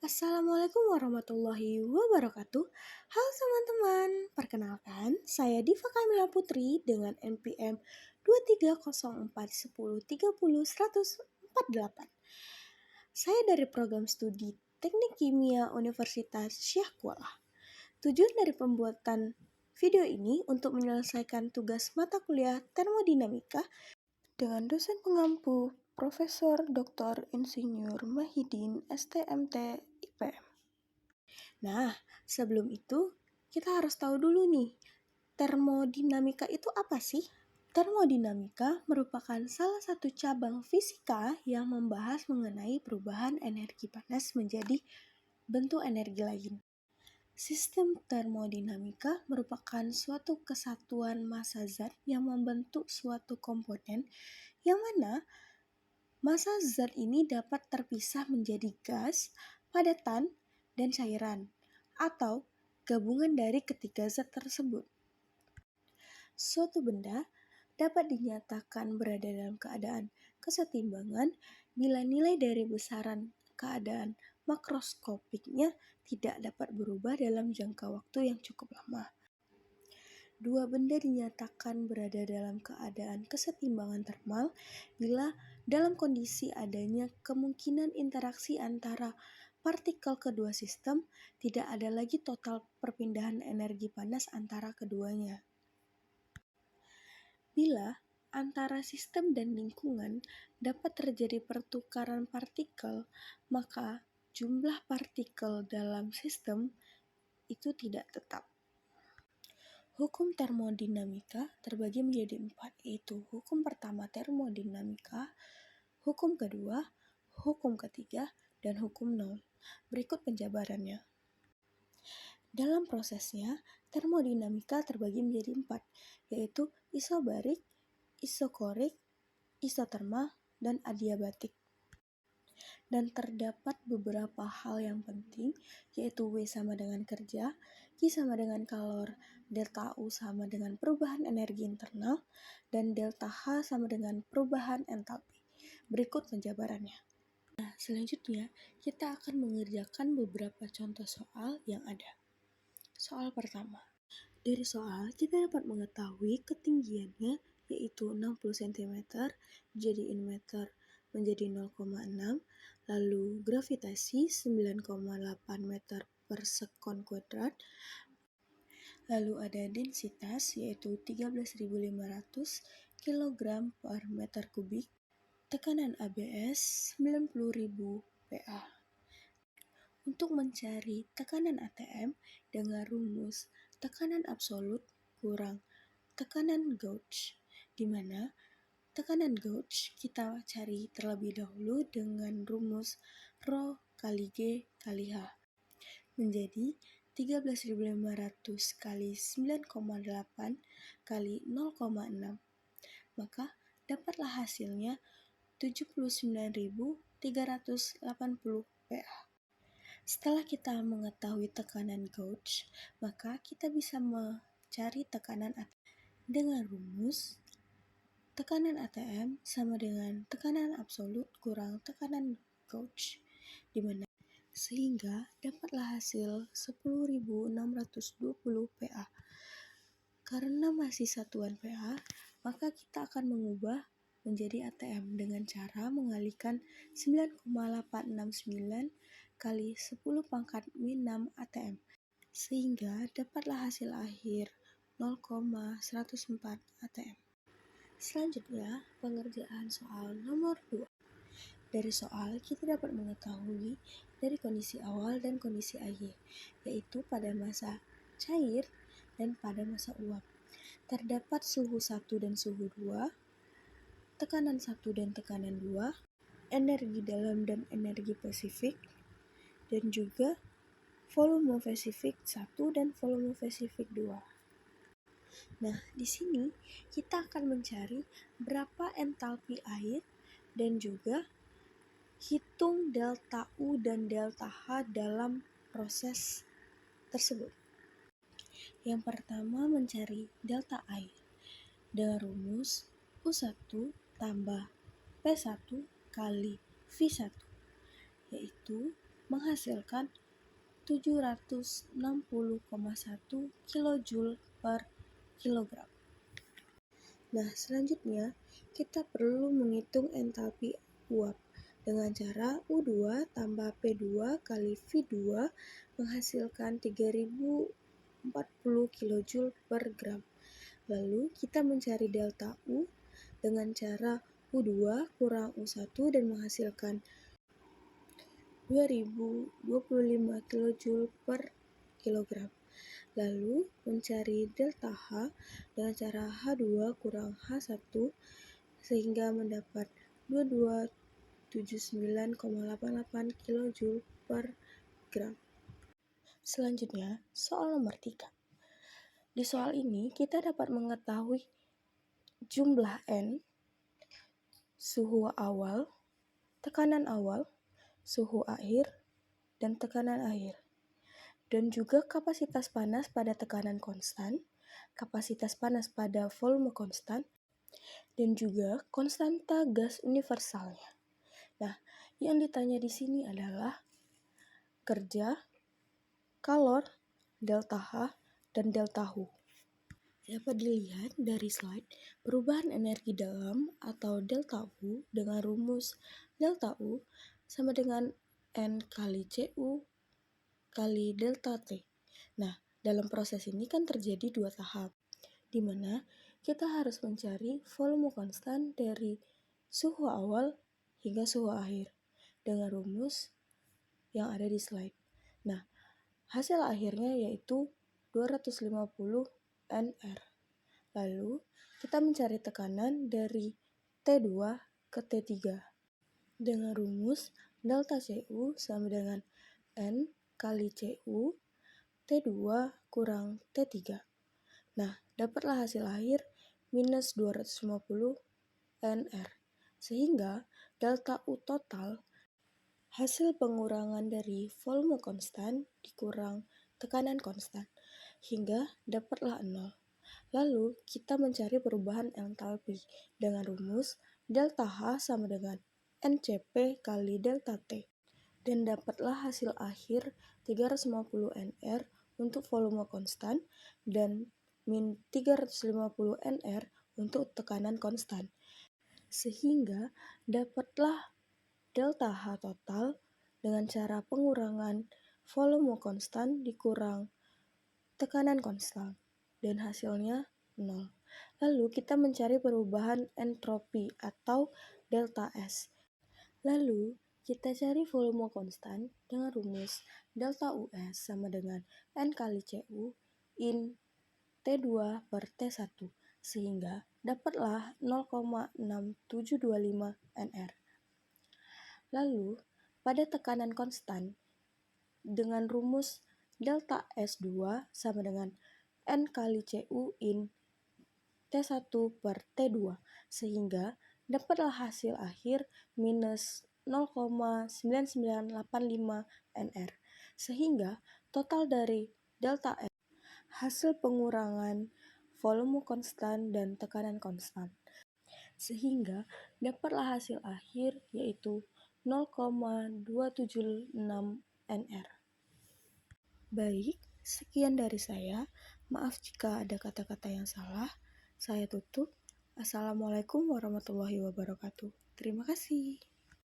Assalamualaikum warahmatullahi wabarakatuh. Halo teman-teman, perkenalkan saya Diva Kamila Putri dengan NPM 230410301048. Saya dari program studi Teknik Kimia Universitas Syekh Kuala. Tujuan dari pembuatan video ini untuk menyelesaikan tugas mata kuliah termodinamika dengan dosen pengampu Profesor Dr. Insinyur Mahidin STMT IPM. Nah, sebelum itu kita harus tahu dulu nih, termodinamika itu apa sih? Termodinamika merupakan salah satu cabang fisika yang membahas mengenai perubahan energi panas menjadi bentuk energi lain. Sistem termodinamika merupakan suatu kesatuan massa zat yang membentuk suatu komponen yang mana massa zat ini dapat terpisah menjadi gas, padatan, dan cairan, atau gabungan dari ketiga zat tersebut. Suatu benda dapat dinyatakan berada dalam keadaan kesetimbangan bila nilai dari besaran keadaan makroskopiknya tidak dapat berubah dalam jangka waktu yang cukup lama. Dua benda dinyatakan berada dalam keadaan kesetimbangan termal bila dalam kondisi adanya kemungkinan interaksi antara partikel kedua sistem, tidak ada lagi total perpindahan energi panas antara keduanya. Bila antara sistem dan lingkungan dapat terjadi pertukaran partikel, maka jumlah partikel dalam sistem itu tidak tetap. Hukum termodinamika terbagi menjadi 4, yaitu hukum pertama termodinamika, hukum kedua, hukum ketiga, dan hukum nol. Berikut penjabarannya. Dalam prosesnya, termodinamika terbagi menjadi 4, yaitu isobarik, isokorik, isotermal, dan adiabatik. Dan terdapat beberapa hal yang penting, yaitu W sama dengan kerja, Q sama dengan kalor, delta U sama dengan perubahan energi internal, dan delta H sama dengan perubahan entalpi. Berikut penjabarannya. Nah, selanjutnya kita akan mengerjakan beberapa contoh soal yang ada. Soal pertama. Dari soal kita dapat mengetahui ketinggiannya yaitu 60 cm, dijadiin meter menjadi 0,6, lalu gravitasi 9,8 meter per sekon kuadrat, lalu ada densitas yaitu 13.500 kg per meter kubik, tekanan ABS 90.000 PA. Untuk mencari tekanan ATM dengan rumus tekanan absolut kurang tekanan gauge, di mana tekanan gauge kita cari terlebih dahulu dengan rumus Rho kali G kali H menjadi 13.500 kali 9,8 kali 0,6, maka dapatlah hasilnya 79.380 PA. Setelah kita mengetahui tekanan gauge, maka kita bisa mencari tekanan ATM dengan rumus tekanan ATM sama dengan tekanan absolut kurang tekanan gauge, di mana sehingga dapatlah hasil 10.620 PA. Karena masih satuan PA, maka kita akan mengubah menjadi ATM dengan cara mengalihkan 9,869 kali 10 pangkat min 6 ATM, sehingga dapatlah hasil akhir 0,104 ATM. Selanjutnya, pengerjaan soal nomor 2. Dari soal, kita dapat mengetahui dari kondisi awal dan kondisi akhir, yaitu pada masa cair dan pada masa uap. Terdapat suhu 1 dan suhu 2, tekanan 1 dan tekanan 2, energi dalam dan energi spesifik, dan juga volume spesifik 1 dan volume spesifik 2. Nah, di sini kita akan mencari berapa entalpi air dan juga hitung delta U dan delta H dalam proses tersebut. Yang pertama mencari delta air dengan rumus U1 tambah P1 kali V1, yaitu menghasilkan 760,1 kilojoule per kilogram. Nah, selanjutnya kita perlu menghitung entalpi uap dengan cara U2 tambah P2 kali V2 menghasilkan 3040 kilojoule per gram. Lalu kita mencari delta U dengan cara U2 kurang U1 dan menghasilkan 2025 kilojoule per kilogram. Lalu mencari delta H dengan cara H2 kurang H1 sehingga mendapat 2279,88 kilojoule per gram. Selanjutnya, soal nomor 3. Di soal ini kita dapat mengetahui jumlah N, suhu awal, tekanan awal, suhu akhir, dan tekanan akhir. Dan juga kapasitas panas pada tekanan konstan, kapasitas panas pada volume konstan, dan juga konstanta gas universalnya. Nah, yang ditanya di sini adalah kerja, kalor, delta H, dan delta Hu. Dapat dilihat dari slide, perubahan energi dalam atau delta U dengan rumus delta U sama dengan N kali CU kali delta T. Nah, dalam proses ini kan terjadi dua tahap, di mana kita harus mencari volume konstan dari suhu awal hingga suhu akhir dengan rumus yang ada di slide. Nah, hasil akhirnya yaitu 250 Nr. Lalu, kita mencari tekanan dari T2 ke T3 dengan rumus delta CU sama dengan N kali CU T2 kurang T3. Nah, dapatlah hasil akhir minus 250 Nr. Sehingga delta U total hasil pengurangan dari volume konstan dikurang tekanan konstan hingga dapatlah 0. Lalu kita mencari perubahan entalpi dengan rumus delta H sama dengan NCP kali delta T. Dan dapatlah hasil akhir 350 Nr untuk volume konstan dan min 350 Nr untuk tekanan konstan. Sehingga dapatlah delta H total dengan cara pengurangan volume konstan dikurang tekanan konstan. Dan hasilnya 0. Lalu kita mencari perubahan entropi atau delta S. Lalu kita cari volume konstan dengan rumus delta US sama dengan N kali CU in T2 per T1 sehingga dapatlah 0,6725 Nr. Lalu pada tekanan konstan dengan rumus delta S2 sama dengan N kali CU in T1 per T2 sehingga dapatlah hasil akhir minus 0,9985 Nr. Sehingga total dari delta S hasil pengurangan volume konstan dan tekanan konstan. Sehingga dapatlah hasil akhir yaitu 0,276 Nr. Baik, sekian dari saya. Maaf jika ada kata-kata yang salah. Saya tutup. Assalamualaikum warahmatullahi wabarakatuh. Terima kasih.